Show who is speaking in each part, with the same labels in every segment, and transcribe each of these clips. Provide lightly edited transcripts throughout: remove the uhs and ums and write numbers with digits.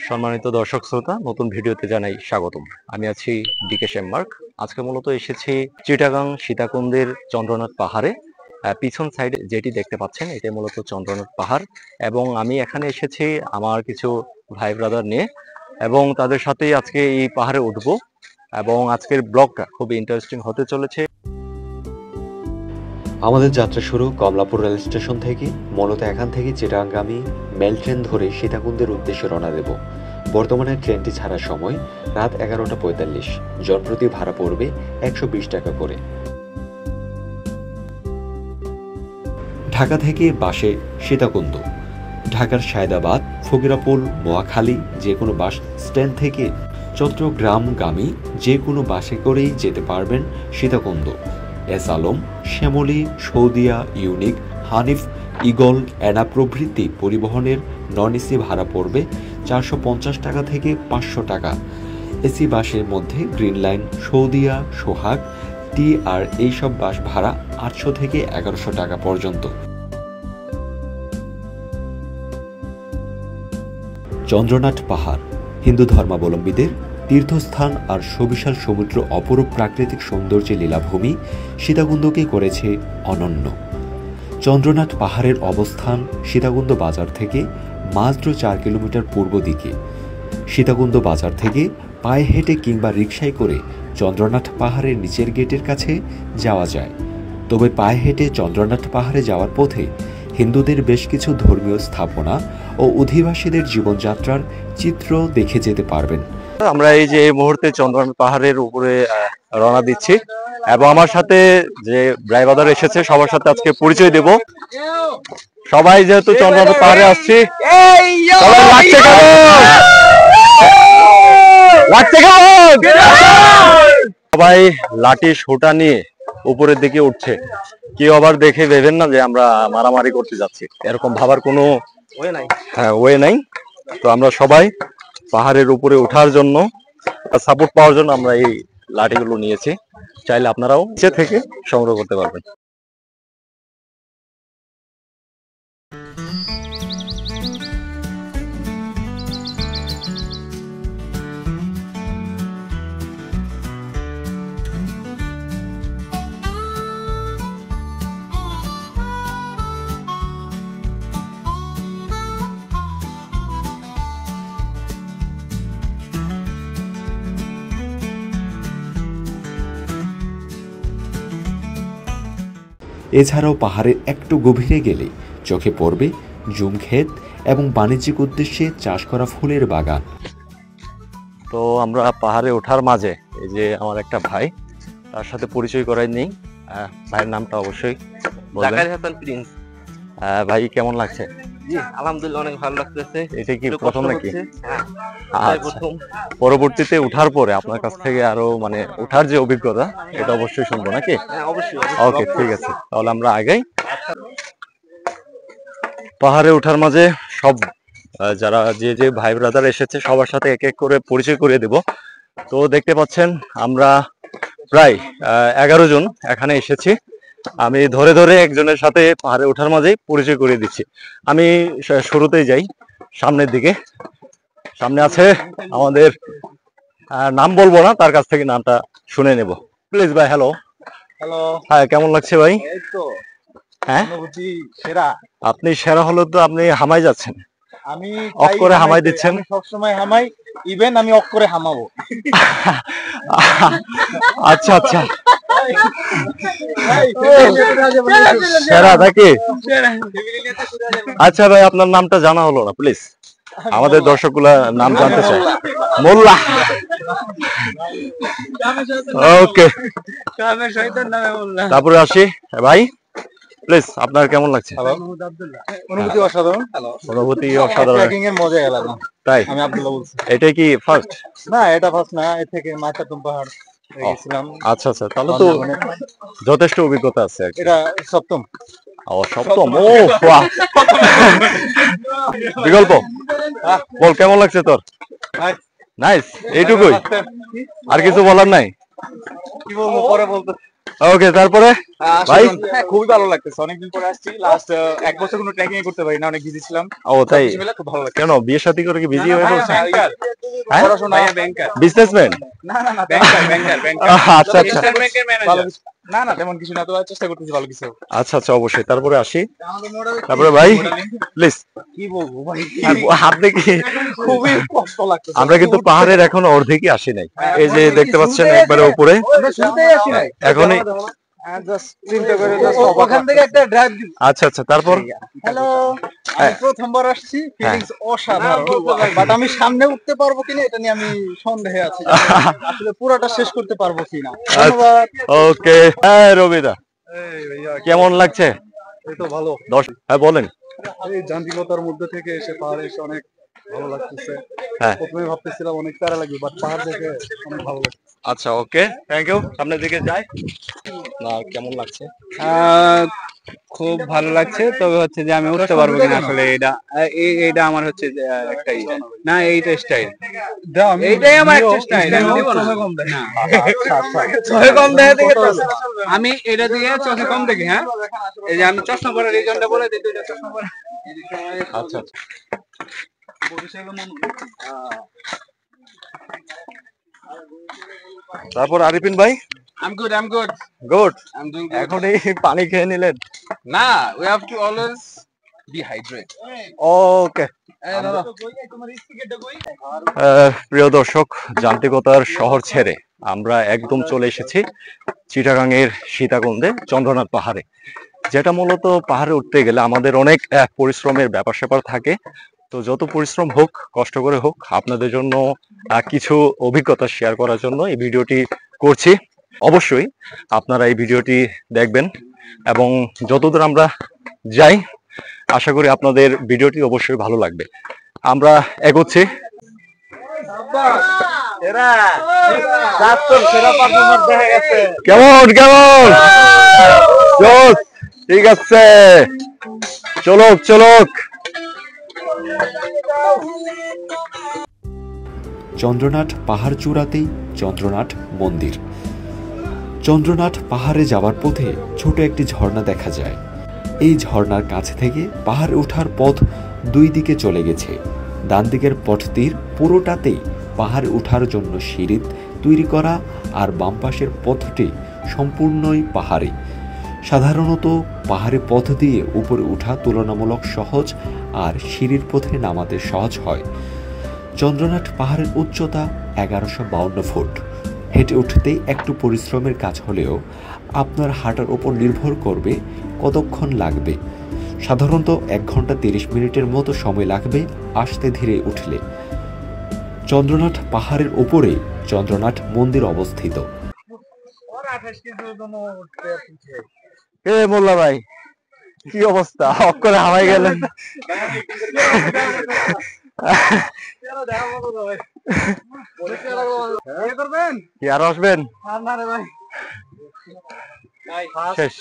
Speaker 1: সম্মানিত দর্শক শ্রোতা, নতুন ভিডিওতে জানাই স্বাগতম। আমি আছি ডিকে শ্যামমার্ক। আজকে মূলত এসেছি চিটাগাং সীতাকুণ্ডের চন্দ্রনাথ পাহাড়ে। পিছন সাইডে যেটি দেখতে পাচ্ছেন এটা মূলত চন্দ্রনাথ পাহাড়, এবং আমি এখানে এসেছি আমার কিছু ভাই ব্রাদার নিয়ে, এবং তাদের সাথেই আজকে এই পাহাড়ে উঠবো, এবং আজকের ব্লগটা খুবই ইন্টারেস্টিং হতে চলেছে।
Speaker 2: আমাদের যাত্রা শুরু কমলাপুর রেল স্টেশন থেকে। মূলত এখান থেকে চিটাগাংগামী মেল ট্রেন ধরে সীতাকুণ্ডের উদ্দেশ্যে রওনা দেব। বর্তমানে ট্রেনটি ছাড়ার সময় রাত 11:45। জনপ্রতি ভাড়া পড়বে 120 টাকা করে। ঢাকা থেকে বাসে সীতাকুণ্ড। ঢাকার সায়দাবাদ, ফকিরাপুল, নোয়াখালী যে কোনো বাস স্ট্যান্ড থেকে চট্টগ্রামগামী যে কোনো বাসে করেই যেতে পারবেন Sitakunda. S Alam, Shyamoli, Saudia, Unique, Hanif, Eagle, Ena প্রভৃতি পরিবহনের নন এসি ভাড়া পড়বে 450 টাকা থেকে 500 টাকা। এসি বাসের মধ্যে গ্রিন লাইন, সৌদিয়া, সোহাগ, টি আর এইসব বাস ভাড়া 800 থেকে 1100 টাকা পর্যন্ত। চন্দ্রনাথ পাহাড় হিন্দু ধর্মাবলম্বীদের তীর্থস্থান আর সুবিশাল সমুদ্র অপরূপ প্রাকৃতিক সৌন্দর্যে লীলাভূমি সীতাকুণ্ডকে করেছে অনন্য। চন্দ্রনাথ পাহাড়ের অবস্থান সীতাকুণ্ড বাজার থেকে মাত্র 4 কিলোমিটার পূর্ব দিকে। সীতাকুণ্ড বাজার থেকে পায়ে হেঁটে কিংবা রিকশায় করে চন্দ্রনাথ পাহাড়ের নিচের গেটের কাছে যাওয়া যায়। তবে পায়ে হেঁটে চন্দ্রনাথ পাহাড়ে যাওয়ার পথে হিন্দুদের বেশ কিছু ধর্মীয় স্থাপনা ও অধিবাসীদের জীবনযাত্রার চিত্র দেখে যেতে পারবেন।
Speaker 1: আমরা এই যে এই মুহূর্তে চন্দ্রনাথ পাহাড়ের উপরে রওনা দিচ্ছি, এবং আমার সাথে যে ড্রাইভার এসেছে সবার সাথে আজকে পরিচয় দেব। সবাই যেহেতু চন্দ্রনাথ পাহাড়ে আসছি, সবাই লাঠি সোটা নিয়ে উপরের দিকে উঠছে। কেউ আবার দেখে ভেবেন না যে আমরা মারামারি করতে যাচ্ছি, এরকম ভাবার কোনো ওয়ে নাই। তো আমরা সবাই পাহাড়ের উপরে ওঠার জন্য সাপোর্ট পাওয়ার জন্য আমরা এই লাঠিগুলো নিয়েছি। চাইলে আপনারাও নিচে থেকে সংগ্রহ করতে পারবেন।
Speaker 2: এছাড়াও পাহাড়ের একটু গভীরে গেলে চোখে পড়বে জুম ক্ষেত এবং বাণিজ্যিক উদ্দেশ্যে চাষ করা ফুলের বাগান।
Speaker 1: তো আমরা পাহাড়ে ওঠার মাঝে এই যে আমার একটা ভাই, তার সাথে পরিচয় করাই নেই। ভাইয়ের নামটা অবশ্যই বলবেন। ভাই কেমন লাগছে?
Speaker 3: জি আলহামদুলিল্লাহ অনেক ভালো লাগতেছে।
Speaker 1: এটা কি প্রথম নাকি? পরবর্তীতে উঠার পরে আপনার কাছ থেকে আরো মানে ওঠার যে অভিজ্ঞতা এটা অবশ্যই শুনবো নাকি?
Speaker 3: অবশ্যই।
Speaker 1: ওকে, ঠিক আছে, তাহলে আমরা আগাই। পাহাড়ে ওঠার মাঝে সব যারা যে যে ভাই ব্রাদার এসেছে সবার সাথে এক এক করে পরিচয় করিয়ে দেব। তো দেখতে পাচ্ছেন আমরা প্রায় 11 জন এখানে এসেছি। আমি ধরে ধরে একজনের সাথে পাহাড়ে ওঠার মাঝেই পরিচয় করিয়ে দিচ্ছি। আমি শুরুতেই যাই সামনের দিকে। সামনে আছে আমাদের, নাম বলবো না, তার কাছ থেকে নামটা শুনে নেব। প্লিজ ভাই। হ্যালো।
Speaker 3: হ্যালো।
Speaker 1: হ্যাঁ, কেমন লাগছে ভাই?
Speaker 3: এই তো
Speaker 1: হ্যাঁ,
Speaker 3: অনুভূতি সেরা।
Speaker 1: আপনি সেরা হলো তো আপনি হামাই যাচ্ছেন,
Speaker 3: আমি
Speaker 1: অফ করে হামাই দিচ্ছেন।
Speaker 3: সব সময় হামাই, ইভেন আমি অফ করে হামাবো।
Speaker 1: আচ্ছা আচ্ছা, সেরা নাকি? আচ্ছা ভাই, আপনার নামটা জানা হলো না, প্লিজ আমাদের দর্শকগুলা নাম জানতে চায়। মোল্লা। ওকে, তারপরে আসি ভাই, প্লিজ আপনার কেমন লাগছে?
Speaker 3: অনুভূতি অসাধারণ।
Speaker 1: অনুভূতি অসাধারণ,
Speaker 3: ট্রেকিং এর মজা আলাদা।
Speaker 1: তাই?
Speaker 3: আমি আব্দুল্লাহ বলছি।
Speaker 1: এটাই কি ফার্স্ট?
Speaker 3: না, এটা ফার্স্ট না, এর থেকে মাথাটুম পাহাড় গেছিলাম।
Speaker 1: আচ্ছা আচ্ছা, তাহলে তো যথেষ্ট অভিজ্ঞতা আছে আর কি।
Speaker 3: এটা সপ্তম।
Speaker 1: ও সপ্তম, ও বাহ। বিকল্প বল, কেমন লাগছে তোর? নাইস, এইটুকুই, আর কিছু বলার নাই?
Speaker 3: কি বলবো, পরে বলতে।
Speaker 1: ওকে, তারপরে ভাই?
Speaker 3: খুবই ভালো লাগতেছে, অনেকদিন পরে আসছি। লাস্ট 1 বছর কোনো ট্রেকিং করতে পারি না, অনেক বিজি ছিলাম।
Speaker 1: ও তাই?
Speaker 3: খুব ভালো লাগছে।
Speaker 1: কেন, বিয়ে শাদী করে কি বিজি হয়ে পড়ছে?
Speaker 3: পড়াশোনা, ব্যাংকার।
Speaker 1: বিজনেসম্যান?
Speaker 3: না না না, ব্যাংকার।
Speaker 1: আচ্ছা আচ্ছা
Speaker 3: না না, তেমন কিছু না, তো চেষ্টা করতেছি ভালো কিছু।
Speaker 1: আচ্ছা আচ্ছা, অবশ্যই। তারপরে আসি, তারপরে ভাই প্লিজ।
Speaker 3: কি বলবো ভাই,
Speaker 1: আপনি কি?
Speaker 3: খুবই কষ্ট লাগতেছে।
Speaker 1: আমরা কিন্তু পাহাড়ের এখনো অর্ধেকই আসি নাই। এই যে দেখতে পাচ্ছেন একবারে উপরে, এখনই।
Speaker 3: ওখান থেকে একটা ড্রাইভ দিব।
Speaker 1: আচ্ছা আচ্ছা, তারপর?
Speaker 3: হ্যালো, আমি প্রথমবার আসছি, ফিলিংস অসাধারণ। বাট আমি সামনে উঠতে পারবো কিনা এটা নিয়ে আমি সন্দেহে আছি, আসলে পুরোটা শেষ করতে পারবো কিনা। ধন্যবাদ।
Speaker 1: ওকে, হ্যাঁ রবিদা, কেমন লাগছে?
Speaker 3: এই তো ভালো।
Speaker 1: হ্যাঁ বলেন।
Speaker 3: এই যান্ত্রিকতার মধ্যে থেকে এসে পাহাড়ে এসে অনেক ভালো লাগতেছে।
Speaker 1: হ্যাঁ,
Speaker 3: প্রথমে ভাবতেছিলাম অনেক প্যারা লাগবে, বাট পাহাড় দেখে অনেক ভালো লাগছে।
Speaker 1: আচ্ছা ওকে, থ্যাংক ইউ। সামনের দিকে যাই না, কেমন লাগছে?
Speaker 3: খুব ভালো লাগছে, তবে হচ্ছে যে আমি উঠতে পারবো কিনা আসলে এইটা আমার হচ্ছে যে একটাই না, এইটা স্টাইল, এইটাই আমার একটা স্টাইল। চোখে কম দেখে দেখে আমি এটা দিয়ে চোখে কম দেখি। হ্যাঁ, এই যে আমি চশমা পরে রিজনটা বলে দিই, দুইটা চশমা পরে।
Speaker 1: আচ্ছা আচ্ছা, তারপর আরিফিন ভাই?
Speaker 3: I'm good.
Speaker 1: Good.
Speaker 3: I'm doing good.
Speaker 1: এখন এই পানি খেয়ে নিলেন?
Speaker 3: না, we have to always be hydrated.
Speaker 1: ওকে। প্রিয় দর্শক, যান্ত্রিকতার শহর ছেড়ে আমরা একদম চলে এসেছি চিটাগাং এর সীতাকুণ্ডে, চন্দ্রনাথ পাহাড়ে। যেটা মূলত পাহাড়ে উঠতে গেলে আমাদের অনেক পরিশ্রমের ব্যাপার স্যাপার থাকে। তো যত পরিশ্রম হোক, কষ্ট করে হোক, আপনাদের জন্য কিছু অভিজ্ঞতা শেয়ার করার জন্য এই ভিডিওটি করছি। অবশ্যই আপনারা এই ভিডিওটি দেখবেন এবং যতদূর আমরা যাই, আশা করি আপনাদের ভিডিওটি অবশ্যই ভালো লাগবে। আমরা এগোচ্ছি। কেমন কেমন? জোস, ঠিক আছে, চলুক চলুক।
Speaker 2: চন্দ্রনাথ পাহাড় চূড়াতেই চন্দ্রনাথ মন্দির। চন্দ্রনাথ পাহাড়ে যাওয়ার পথে ছোট একটি ঝর্ণা দেখা যায়। এই ঝর্ণার কাছ থেকে পাহাড়ে ওঠার পথ দুই দিকে চলে গেছে। ডান দিকের পথটির পুরোটাতেই পাহাড়ে ওঠার জন্য সিঁড়ি তৈরি করা, আর বাম পাশের পথটি সম্পূর্ণই পাহাড়ি। সাধারণত পাহাড়ি পথ দিয়ে উপরে ওঠা তুলনামূলক সহজ, আর সিঁড়ির পথে নামাতে সহজ হয়। চন্দ্রনাথ পাহাড়ের উচ্চতা 1152 ফুট। হেঁটে উঠতে একটু পরিশ্রমের কাজ হলেও আপনার হাঁটার উপর নির্ভর করবে কতক্ষণ লাগবে। সাধারণত 1 ঘন্টা 30 মিনিটের মতো সময় লাগবে আস্তে ধীরে উঠলে। চন্দ্রনাথ পাহাড়ের উপরে চন্দ্রনাথ মন্দির অবস্থিত।
Speaker 1: মোল্লা ভাই, কি অবস্থা? অক্ষরে হাওয়ায় গেলেন। কি আরো আসবেন? শেষ।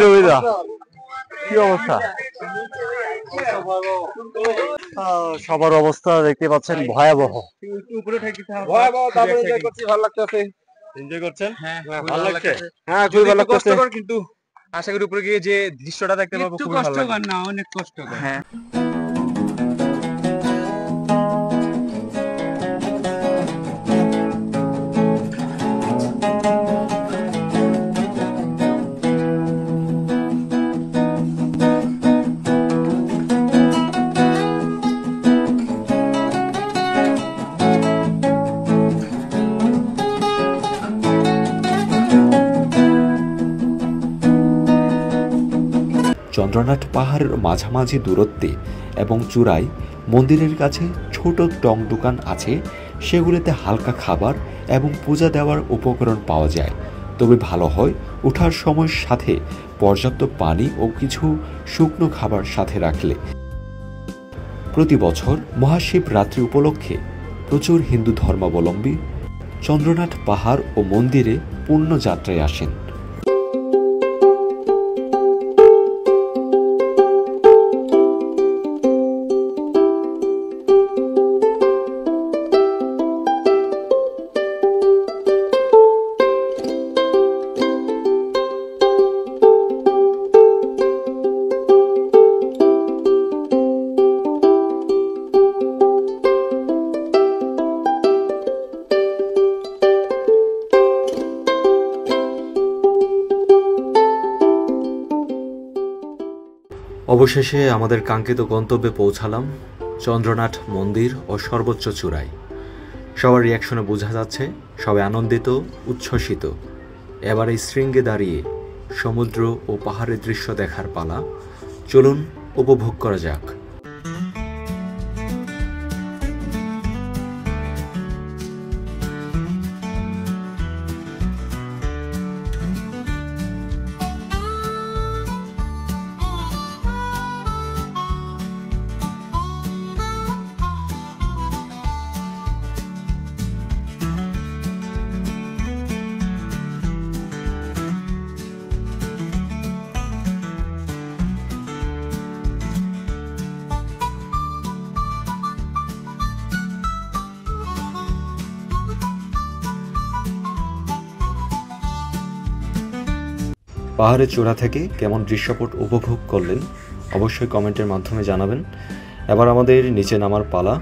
Speaker 1: রবিদা, কি অবস্থা? সবার অবস্থা দেখতে পাচ্ছেন ভয়াবহ।
Speaker 3: ভালো লাগতেছে।
Speaker 1: এনজয় করছেন?
Speaker 3: হ্যাঁ,
Speaker 1: ভালো লাগছে।
Speaker 3: হ্যাঁ, খুবই ভালো লাগতেছে, কিন্তু আশা করি উপরে গিয়ে যে দৃশ্যটা দেখতে পাবো খুবই ভালো লাগবে।
Speaker 4: না, অনেক কষ্টকর।
Speaker 3: হ্যাঁ।
Speaker 2: চন্দ্রনাথ পাহাড়ের মাঝামাঝি দূরত্বে এবং চূড়ায় মন্দিরের কাছে ছোট টং দোকান আছে। সেগুলিতে হালকা খাবার এবং পূজা দেওয়ার উপকরণ পাওয়া যায়। তবে ভালো হয় ওঠার সময় সাথে পর্যাপ্ত পানি ও কিছু শুকনো খাবার সাথে রাখলে। প্রতি বছর মহাশিবরাত্রি উপলক্ষে প্রচুর হিন্দু ধর্মাবলম্বী চন্দ্রনাথ পাহাড় ও মন্দিরে পুণ্যযাত্রায় আসেন। অবশেষে আমাদের কাঙ্ক্ষিত গন্তব্যে পৌঁছালাম, চন্দ্রনাথ মন্দির ও সর্বোচ্চ চূড়ায়। সবার রিয়াকশনে বোঝা যাচ্ছে সবাই আনন্দিত, উচ্ছ্বসিত। এবার এই শৃঙ্গে দাঁড়িয়ে সমুদ্র ও পাহাড়ের দৃশ্য দেখার পালা। চলুন উপভোগ করা যাক। পাহাড়ের চূড়া থেকে কেমন দৃশ্যপট উপভোগ করলেন অবশ্যই কমেন্টের মাধ্যমে জানাবেন। এবার আমাদের নিচে নামার পালা।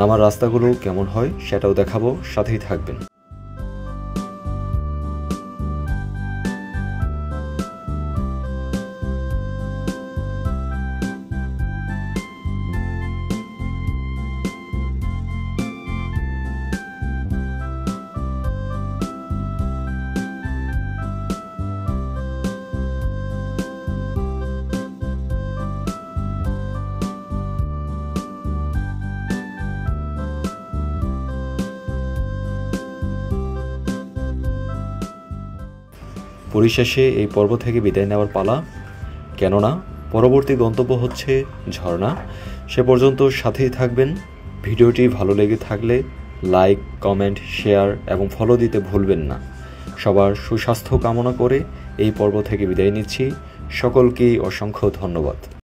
Speaker 2: নামার রাস্তাগুলো কেমন হয় সেটাও দেখাবো, সাথেই থাকবেন। পরিশেষে এই পর্ব থেকে বিদায় নেওয়ার পালা, কেননা পরবর্তী গন্তব্য হচ্ছে ঝর্ণা। সে পর্যন্ত সাথেই থাকবেন। ভিডিওটি ভালো লেগে থাকলে লাইক, কমেন্ট, শেয়ার এবং ফলো দিতে ভুলবেন না। সবার সুস্বাস্থ্য কামনা করে এই পর্ব থেকে বিদায় নিচ্ছি। সকলকেই অসংখ্য ধন্যবাদ।